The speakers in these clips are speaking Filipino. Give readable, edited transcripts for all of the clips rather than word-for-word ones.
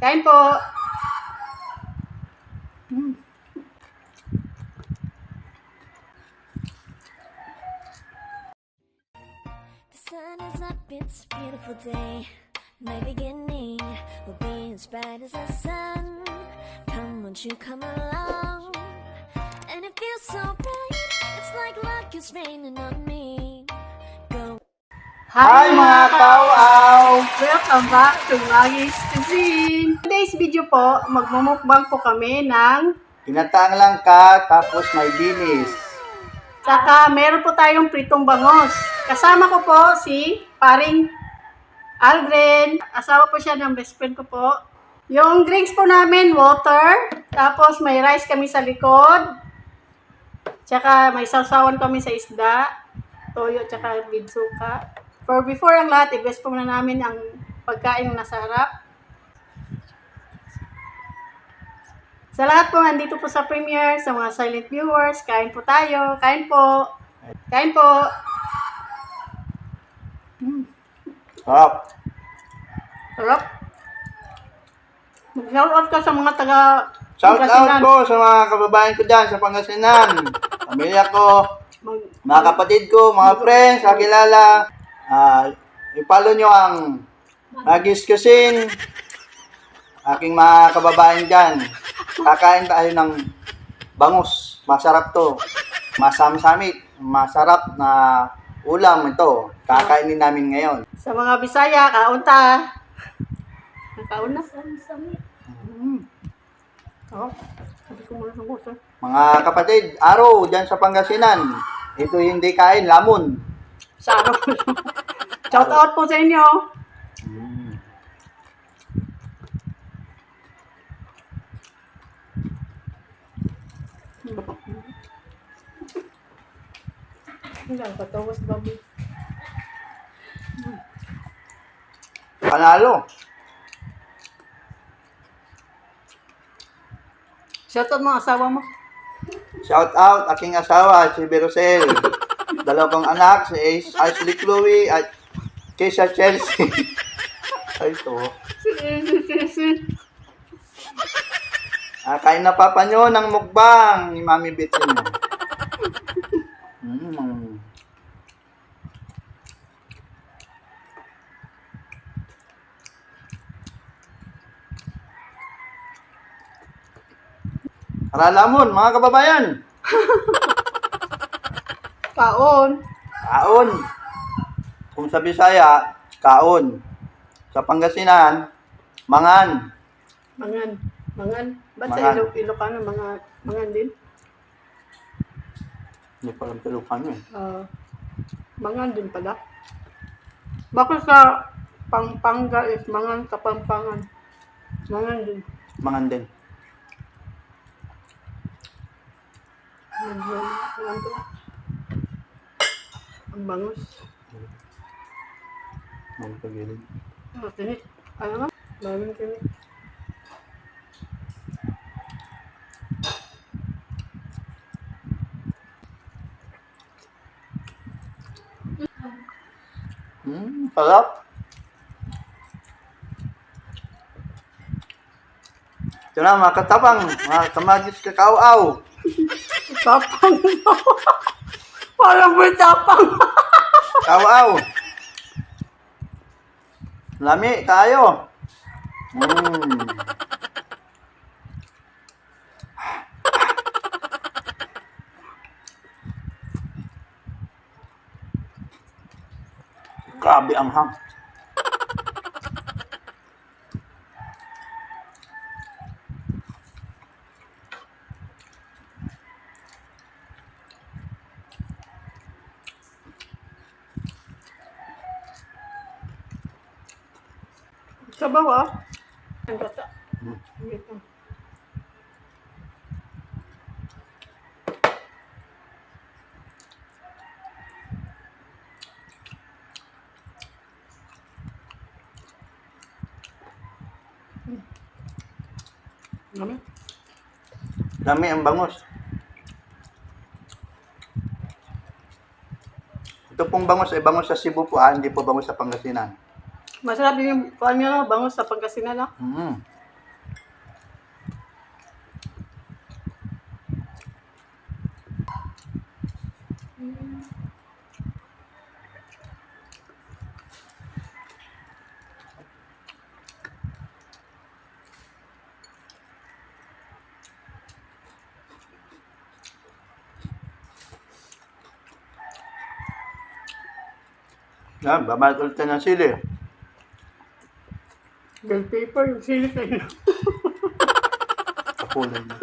Kain po. The sun is up, it's a beautiful day. My beginning will be as bright as the sun. Come, won't you come along? And it feels so bright, it's like luck is raining on me. Go. Hi mga kauaw! Welcome back to Maggie's Cuisine. Today's video po, magmumukbang po kami ng Pinataang langka, tapos may binis. saka meron po tayong pritong bangos. Kasama ko po si paring Aldrin. Asawa po siya ng best friend ko po. Yung drinks po namin, water. Tapos may rice kami sa likod. Tsaka may sausawan kami sa isda. Toyo tsaka bidsuka. For before ang lahat, i-best po na namin ang pagkain na nasa harap. Sa lahat po, nandito po sa premiere, sa mga silent viewers, kain po tayo. Kain po. Kain po. Sarap! Sarap. Mag-shoutout ka sa mga taga Shout out Pangasinan. po sa mga kababayan ko dyan sa Pangasinan. Pamilya ko, Mag- mga kapatid ko, mga friends, kakilala. I-follow nyo ang Maggie's Cuisine. Aking mga kababayan dyan. Kakain tayo ng bangus. Masarap to. Masamsamit. Masarap na ulam ito. Kakainin namin ngayon. Sa mga Bisaya, kaunta. Nakaun na. Oh, sabi ko muna ng gusto. Mga kapatid, araw dyan sa Pangasinan. Ito hindi kain, lamon. Sa araw ko. Shout out po sa inyo. Hindi ang patawas babi. Panalo. Shout out mga asawa mo. Shout out aking asawa, si Berosel. Dalawa kong anak, si Ashley Chloe at Keisha Chelsea. Ay, ito. Kain na papa nyo ng mukbang ni Mami Betsy nyo. Lamon, mga kababayan. Kaon. Kaon. Kung sa Bisaya, kaon. Sa Pangasinan, mangan. Mangan. Mangan. Ba't sa Mangan. Ilocano, mangan din? Hindi pa lang Ilocano eh. Mangan din pala. Bakit sa Pampanga is mangan kapampangan? Mangan din. Mangan din. Mangan to. Ang bangus. Mangan pa gilid. Tinit. Ano nga? Daming tinit. Sarap. Ito na mga katapang, mga kamagis kakao-aw. Tapang. Parang may tapang. Kakao-aw. Lami tayo. Grabe ang hang. Sa bawah. Ang gata. Ito. Dami. Lami ang bangus. Ito pong bangus ay bangus sa Cebu po, hindi po bangus sa Pangasinan. Masarap din yung kuhan nyo, bangus sa Pangasinan, no? Yan, babalot ulit tayo ng sili. Bell paper, yung sili kayo. Kapulan mo.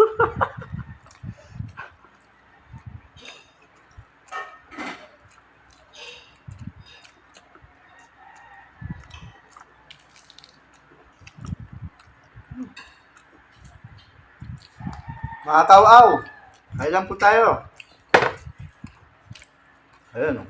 Mga kaw-aw, kailan po tayo? Ayan o.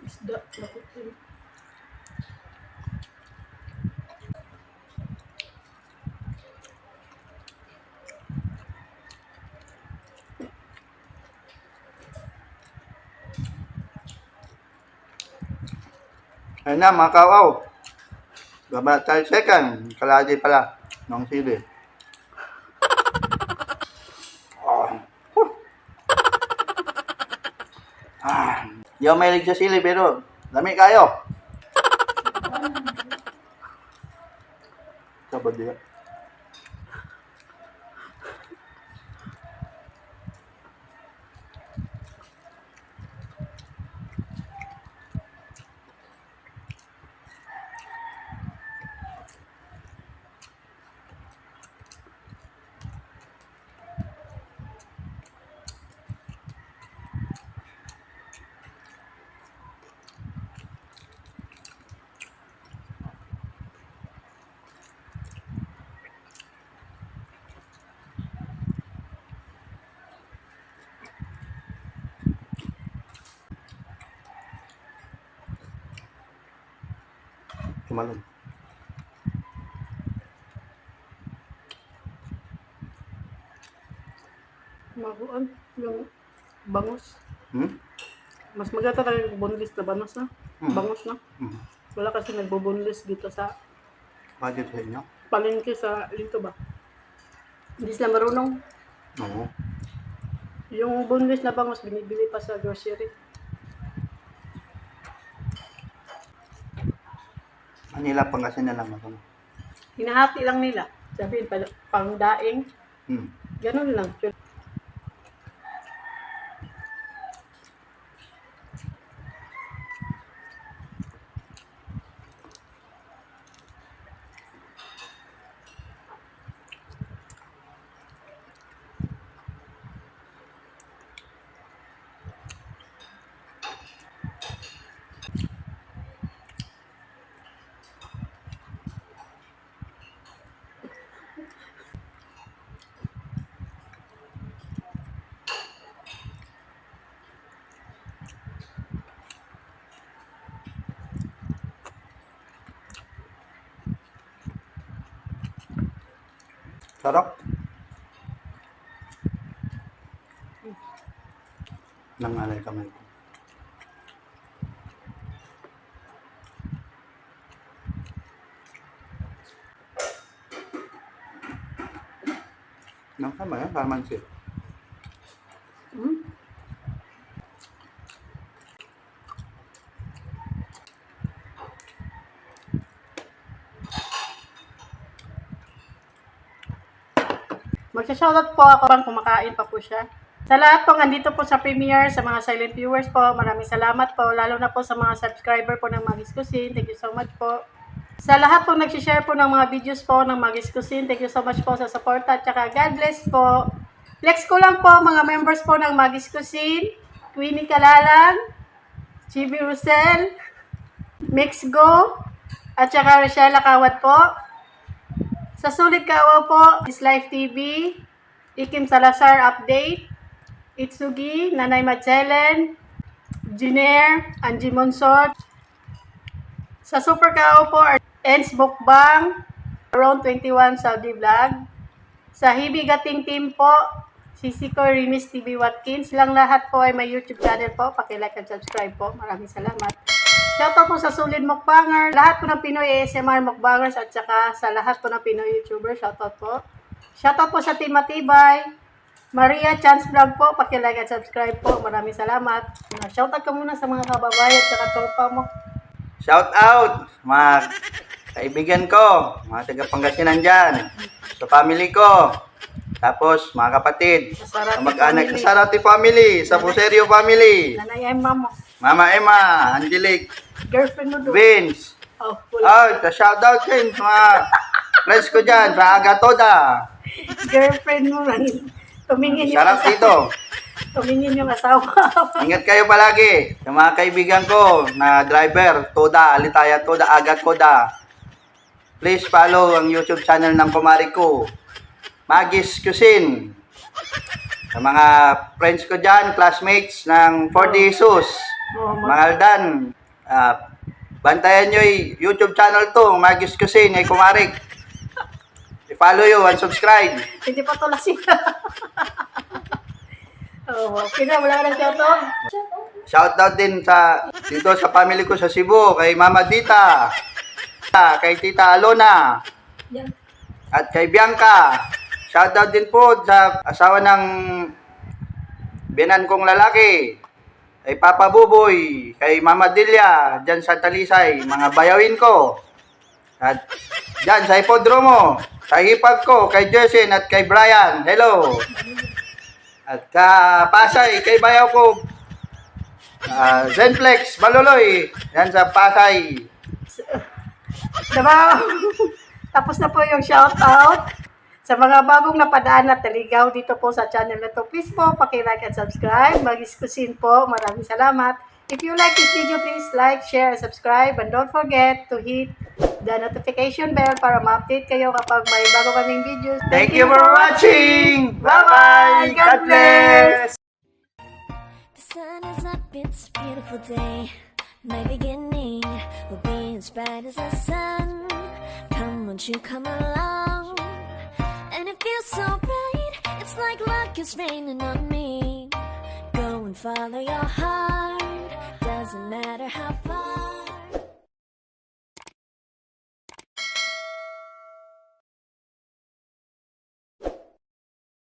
Isda, bakit yun? Ayan na mga kaw-aw. Babalot tayo second. Kalahati pala ng sili. Oh. Di ako mahilig sa sili pero lami kayo. Sabad diya. Tumalon. Maguan, yung bangus. Hmm? Mas maganda talaga yung boneless na bangus na. Bangus na. Hmm. Wala kasi nagboboneless dito sa Budget sa inyo? palengke sa Linto ba? Hindi sila marunong. Oo. Yung boneless na bangus, binibili pa sa grocery. Manila Pangasinan lang ako. Hinahati lang nila. Sabihin, pang daing. Hmm. Ganun lang. Sarap. Nangalay kamay ko. Nang kamay, kamansi. Hmm? Magsha-shoutout po ako bang kumakain pa po siya. Sa lahat po andito po sa premiere, sa mga silent viewers po, maraming salamat po, lalo na po sa mga subscriber po ng Magis Cuisine. Thank you so much po. Sa lahat po nag-share po ng mga videos po ng Magis Cuisine, thank you so much po sa suporta, at saka God bless po. Flex ko lang po mga members po ng Magis Cuisine, Queenie Kalalang, Chibi Rosel, Mix Go, at saka Rochelle Kawat po. Sa Sulit Kaawa po, is Live TV, Ikim Salazar Update, Itsugi, Nanay Machelen, Jiner, Angie Monsot. Sa Super Kaawa po, Ends Mukbang, around 21 Saudi Vlog. Sa Hibigating Team po, Sisiko Rimis TV Watkins. Silang lahat po ay may YouTube channel po. Paki-like at subscribe po. Maraming salamat. Shoutout po sa Solid Mukbanger, lahat po ng Pinoy ASMR Mukbangers at saka sa lahat po ng Pinoy YouTuber. Shoutout po. Shoutout po sa Team Matibay. Maria Chance Vlog po. Paki-like at subscribe po. Maraming salamat. Shoutout ka muna sa mga kababayan at saka tropa mo. Shout out, mga kaibigan ko, mga taga-Pangasinan dyan, sa family ko, tapos mga kapatid, sa mag-anak sa Sarati family, sa Puserio family, Nanay Emma mo. Mama Emma, Angelic, Girlfriend mo doon. Vince, Oh, wala. shout out din sa mga friends ko dyan, sa Agatoda, Girlfriend mo. Tumingin yung sarap asawa. dito. Tumingin yung asawa. Ingat kayo palagi sa mga kaibigan ko na driver, Toda, Alitaya Toda, Agat Koda. Please follow ang YouTube channel ng kumari ko, Magis Cuisine. Sa mga friends ko dyan, classmates ng 4D Jesus, mga Aldan, bantayan nyo yung YouTube channel to, Magis Cuisine, ay kumarik. I-follow you and subscribe. Hindi pa to lasing. Oh, okay na. Wala ka ng shoutout. Shoutout din dito sa family ko sa Cebu, kay Mama Dita, kay Tita Alona, Yan. at kay Bianca. Shoutout din po sa asawa ng binan kong lalaki, kay Papa Buboy, kay Mama Delia, dyan sa Talisay, mga bayawin ko. At dyan sa Hipodromo, sa hipag ko, kay Jason at kay Brian. Hello! At Pasay, kay bayaw ko, Zenflex, Baluloy, yan sa Pasay. Diba? Tapos na po yung shoutout. Sa mga bagong napadaan at naligaw dito po sa channel na to, please po, paki-like and subscribe. Mag-iskusin po. Maraming salamat. If you like this video, please like, share, and subscribe. And don't forget to hit the notification bell para ma-update kayo kapag may bago kaming videos. Thank you for watching! Bye-bye! God bless! The sun is up, it's a beautiful day. My beginning will be as bright as the sun. Come, won't you come along? And it feels so bright, it's like luck is raining on me. Go and follow your heart, doesn't matter how far.